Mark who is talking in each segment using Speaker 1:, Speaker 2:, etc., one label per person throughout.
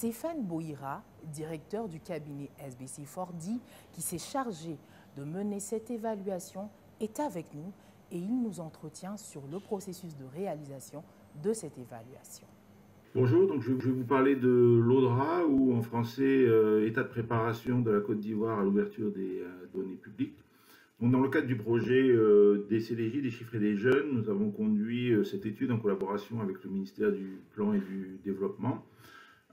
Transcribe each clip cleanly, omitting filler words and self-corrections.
Speaker 1: Stéphane Boïra, directeur du cabinet SBC4D, qui s'est chargé de mener cette évaluation, est avec nous et il nous entretient sur le processus de réalisation de cette évaluation.
Speaker 2: Bonjour, donc je vais vous parler de l'ODRA, ou en français État de préparation de la Côte d'Ivoire à l'ouverture des données publiques. Donc, dans le cadre du projet des CDJ, des chiffres et des jeunes, nous avons conduit cette étude en collaboration avec le ministère du Plan et du Développement.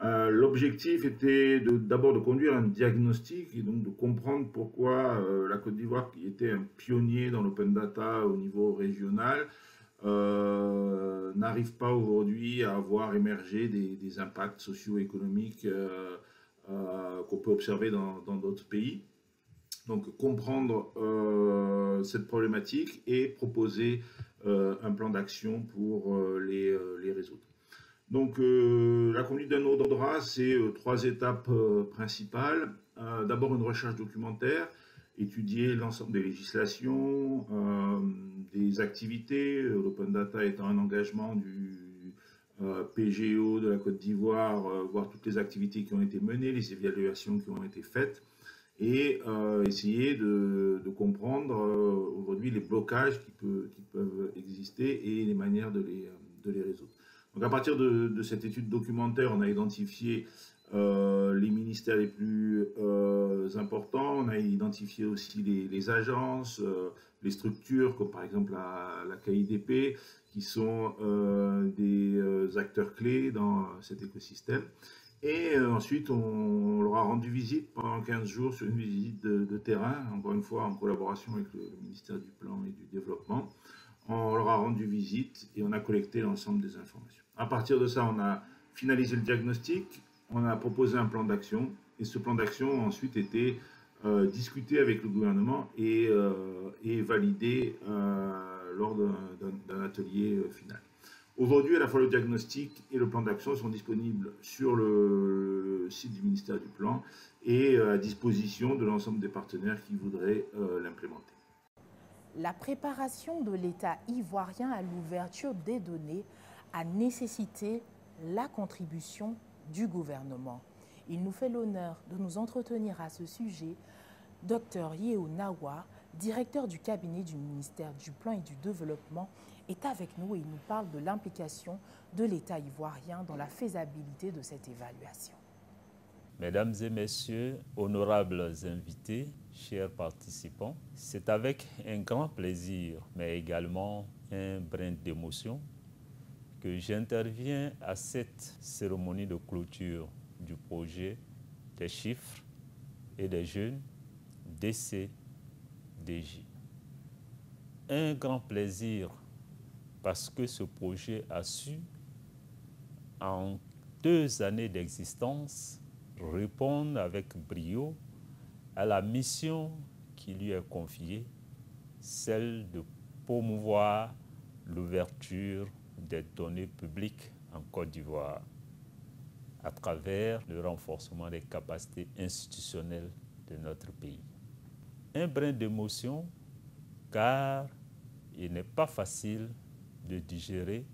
Speaker 2: L'objectif était d'abord de conduire un diagnostic et donc de comprendre pourquoi la Côte d'Ivoire, qui était un pionnier dans l'open data au niveau régional, n'arrive pas aujourd'hui à avoir émergé des impacts socio-économiques qu'on peut observer dans d'autres pays. Donc comprendre cette problématique et proposer un plan d'action pour les résoudre. Donc la conduite d'un ODRA, c'est trois étapes principales. D'abord une recherche documentaire, étudier l'ensemble des législations, des activités, l'open data étant un engagement du PGO de la Côte d'Ivoire, voir toutes les activités qui ont été menées, les évaluations qui ont été faites, et essayer de comprendre aujourd'hui les blocages qui peuvent exister et les manières de les résoudre. Donc à partir de cette étude documentaire, on a identifié les ministères les plus importants, on a identifié aussi les agences, les structures comme par exemple la KIDP, qui sont des acteurs clés dans cet écosystème. Et ensuite, on leur a rendu visite pendant 15 jours sur une visite de terrain, encore une fois en collaboration avec le ministère du Plan et du Développement. On leur a rendu visite et on a collecté l'ensemble des informations. À partir de ça, on a finalisé le diagnostic, on a proposé un plan d'action, et ce plan d'action a ensuite été discuté avec le gouvernement et validé lors d'un atelier final. Aujourd'hui, à la fois le diagnostic et le plan d'action sont disponibles sur le site du ministère du Plan et à disposition de l'ensemble des partenaires qui voudraient l'implémenter.
Speaker 1: La préparation de l'État ivoirien à l'ouverture des données a nécessité la contribution du gouvernement. Il nous fait l'honneur de nous entretenir à ce sujet. Dr Yeo Nawa, directeur du cabinet du ministère du Plan et du Développement, est avec nous et il nous parle de l'implication de l'État ivoirien dans la faisabilité de cette évaluation.
Speaker 3: Mesdames et messieurs, honorables invités, chers participants, c'est avec un grand plaisir, mais également un brin d'émotion, que j'interviens à cette cérémonie de clôture du projet des chiffres et des jeunes DCDJ. Un grand plaisir parce que ce projet a su, en 2 années d'existence, répondre avec brio à la mission qui lui est confiée, celle de promouvoir l'ouverture des données publiques en Côte d'Ivoire à travers le renforcement des capacités institutionnelles de notre pays. Un brin d'émotion car il n'est pas facile de digérer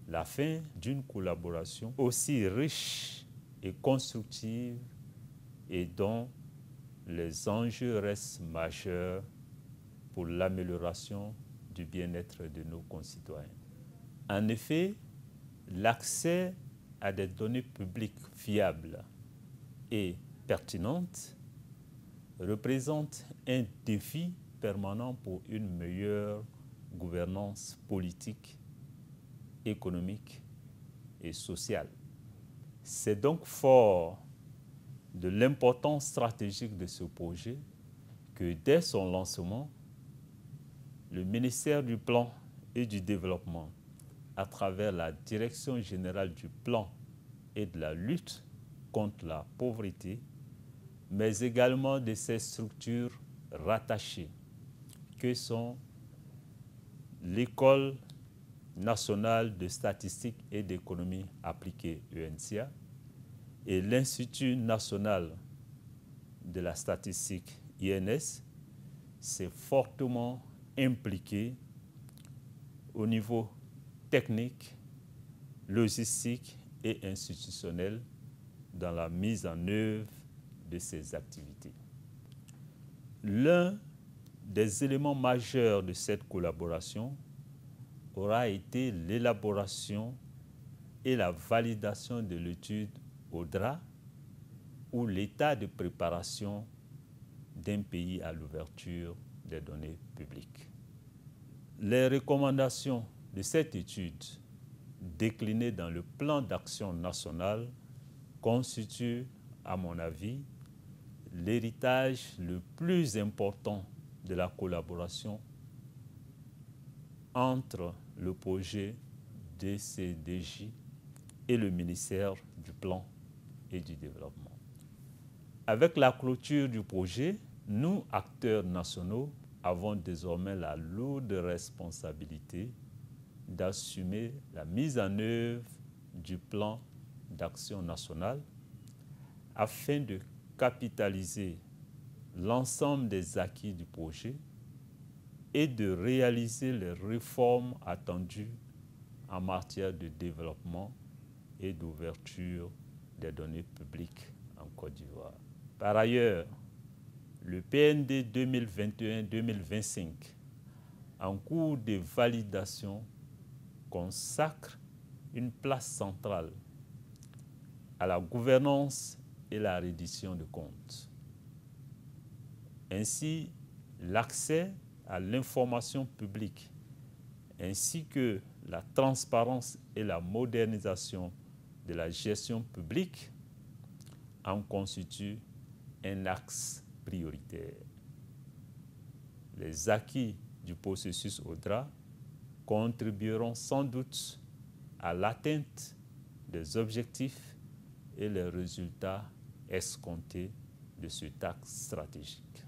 Speaker 3: la fin d'une collaboration aussi riche et constructive et dont les enjeux restent majeurs pour l'amélioration du bien-être de nos concitoyens. En effet, l'accès à des données publiques fiables et pertinentes représente un défi permanent pour une meilleure gouvernance politique, économique et sociale. C'est donc fort de l'importance stratégique de ce projet que dès son lancement, le ministère du Plan et du Développement, à travers la Direction générale du Plan et de la lutte contre la pauvreté, mais également de ces structures rattachées, que sont l'École nationale de statistique et d'économie appliquée, ENSIA, et l'Institut national de la statistique, INS, s'est fortement impliqué au niveau technique, logistique et institutionnel dans la mise en œuvre de ces activités. L'un des éléments majeurs de cette collaboration aura été l'élaboration et la validation de l'étude ODRA, ou l'état de préparation d'un pays à l'ouverture des données publiques. Les recommandations de cette étude, déclinées dans le plan d'action national, constituent, à mon avis, l'héritage le plus important de la collaboration entre le projet DCDJ et le ministère du Plan et du Développement. Avec la clôture du projet, nous, acteurs nationaux, avons désormais la lourde responsabilité d'assumer la mise en œuvre du plan d'action national afin de capitaliser l'ensemble des acquis du projet et de réaliser les réformes attendues en matière de développement et d'ouverture des données publiques en Côte d'Ivoire. Par ailleurs, le PND 2021-2025, en cours de validation, consacre une place centrale à la gouvernance et la reddition de comptes. Ainsi, l'accès à l'information publique ainsi que la transparence et la modernisation de la gestion publique en constituent un axe prioritaire. Les acquis du processus ODRA contribueront sans doute à l'atteinte des objectifs et les résultats escomptés de cet axe stratégique.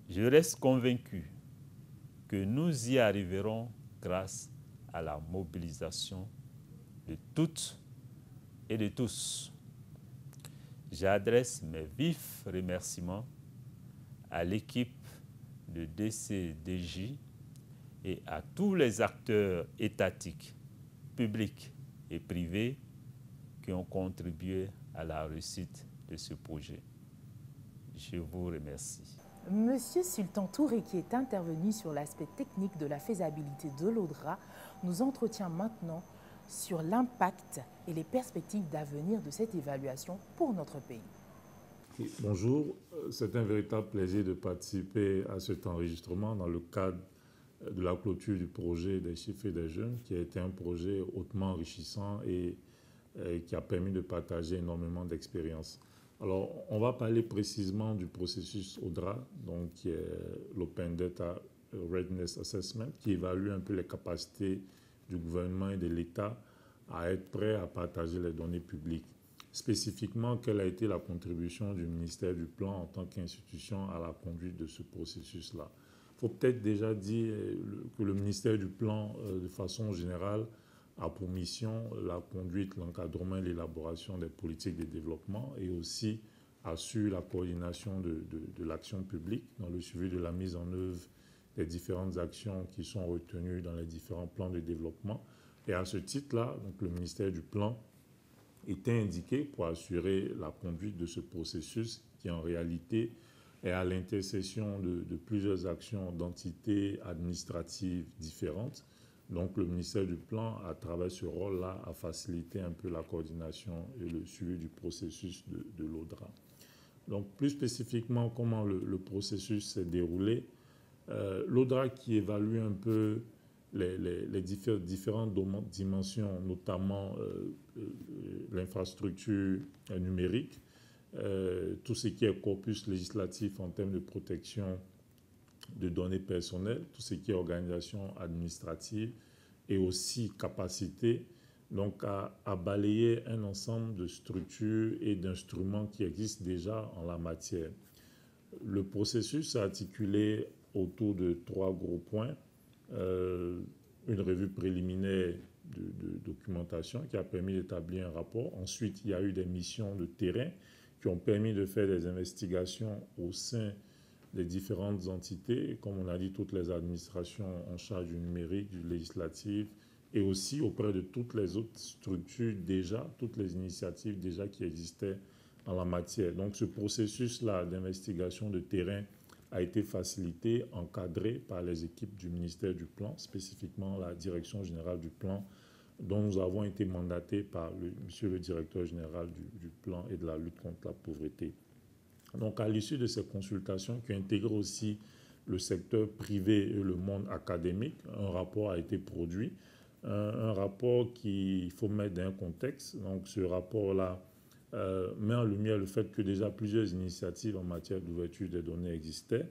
Speaker 3: Je reste convaincu que nous y arriverons grâce à la mobilisation de toutes et de tous. J'adresse mes vifs remerciements à l'équipe de DCDJ et à tous les acteurs étatiques, publics et privés qui ont contribué à la réussite de ce projet. Je vous remercie.
Speaker 1: Monsieur Sultan Touré, qui est intervenu sur l'aspect technique de la faisabilité de l'ODRA, nous entretient maintenant sur l'impact et les perspectives d'avenir de cette évaluation pour notre pays.
Speaker 4: Bonjour, c'est un véritable plaisir de participer à cet enregistrement dans le cadre de la clôture du projet des chiffres et des jeunes, qui a été un projet hautement enrichissant et qui a permis de partager énormément d'expériences. Alors, on va parler précisément du processus ODRA, donc qui est l'Open Data Readiness Assessment, qui évalue un peu les capacités du gouvernement et de l'État à être prêt à partager les données publiques. Spécifiquement, quelle a été la contribution du ministère du Plan en tant qu'institution à la conduite de ce processus-là? Il faut peut-être déjà dire que le ministère du Plan, de façon générale, a pour mission la conduite, l'encadrement et l'élaboration des politiques de développement et aussi assure la coordination de l'action publique dans le suivi de la mise en œuvre des différentes actions qui sont retenues dans les différents plans de développement. Et à ce titre-là, donc le ministère du Plan était indiqué pour assurer la conduite de ce processus qui en réalité est à l'intersection de plusieurs actions d'entités administratives différentes. Donc le ministère du Plan, à travers ce rôle-là, a facilité un peu la coordination et le suivi du processus de l'ODRA. Donc plus spécifiquement, comment le processus s'est déroulé. L'ODRA qui évalue un peu les différentes dimensions, notamment l'infrastructure numérique, tout ce qui est corpus législatif en termes de protection de données personnelles, tout ce qui est organisation administrative et aussi capacité donc à balayer un ensemble de structures et d'instruments qui existent déjà en la matière. Le processus est articulé autour de 3 gros points. Une revue préliminaire de documentation qui a permis d'établir un rapport. Ensuite, il y a eu des missions de terrain qui ont permis de faire des investigations au sein des différentes entités, comme on a dit, toutes les administrations en charge du numérique, du législatif, et aussi auprès de toutes les autres structures déjà, toutes les initiatives déjà qui existaient en la matière. Donc ce processus-là d'investigation de terrain a été facilité, encadré par les équipes du ministère du Plan, spécifiquement la Direction générale du Plan, dont nous avons été mandatés par monsieur le directeur général du Plan et de la lutte contre la pauvreté. Donc à l'issue de ces consultations, qui intègrent aussi le secteur privé et le monde académique, un rapport a été produit, un rapport qu'il faut mettre dans un contexte. Donc ce rapport-là met en lumière le fait que déjà plusieurs initiatives en matière d'ouverture des données existaient.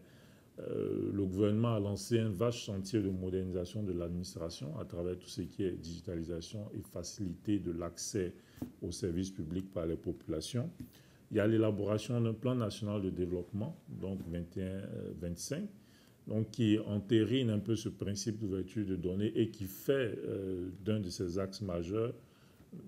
Speaker 4: Le gouvernement a lancé un vaste chantier de modernisation de l'administration à travers tout ce qui est digitalisation et facilité de l'accès aux services publics par les populations. Il y a l'élaboration d'un plan national de développement, donc 21-25, donc qui entérine un peu ce principe d'ouverture de données et qui fait d'un de ses axes majeurs,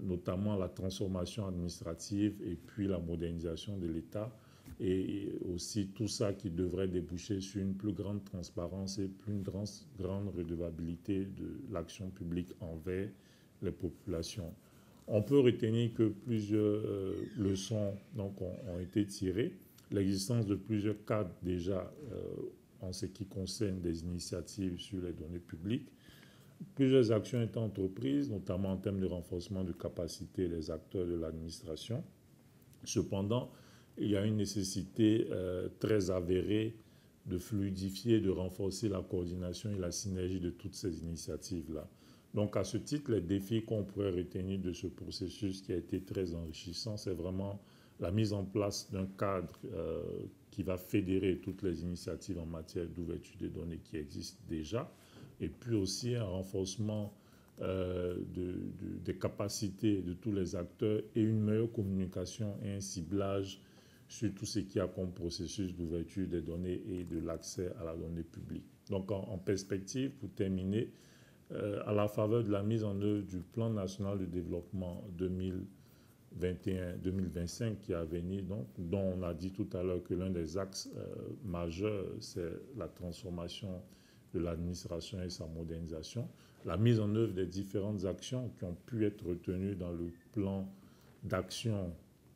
Speaker 4: notamment la transformation administrative et puis la modernisation de l'État, et aussi tout ça qui devrait déboucher sur une plus grande transparence et plus grande redevabilité de l'action publique envers les populations. On peut retenir que plusieurs leçons donc, ont été tirées. L'existence de plusieurs cadres déjà en ce qui concerne des initiatives sur les données publiques. Plusieurs actions étaient entreprises, notamment en termes de renforcement de capacité des acteurs de l'administration. Cependant, il y a une nécessité très avérée de fluidifier, de renforcer la coordination et la synergie de toutes ces initiatives-là. Donc à ce titre, les défis qu'on pourrait retenir de ce processus qui a été très enrichissant, c'est vraiment la mise en place d'un cadre qui va fédérer toutes les initiatives en matière d'ouverture des données qui existent déjà, et puis aussi un renforcement des capacités de tous les acteurs et une meilleure communication et un ciblage sur tout ce qu'il y a comme processus d'ouverture des données et de l'accès à la donnée publique. Donc en perspective, pour terminer, à la faveur de la mise en œuvre du plan national de développement 2021-2025 qui a venu, donc, dont on a dit tout à l'heure que l'un des axes majeurs, c'est la transformation de l'administration et sa modernisation, la mise en œuvre des différentes actions qui ont pu être retenues dans le plan d'action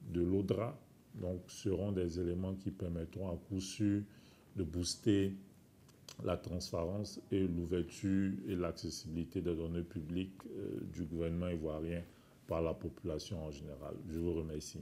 Speaker 4: de l'ODRA, donc seront des éléments qui permettront à coup sûr de booster la transparence et l'ouverture et l'accessibilité des données publiques du gouvernement ivoirien par la population en général. Je vous remercie.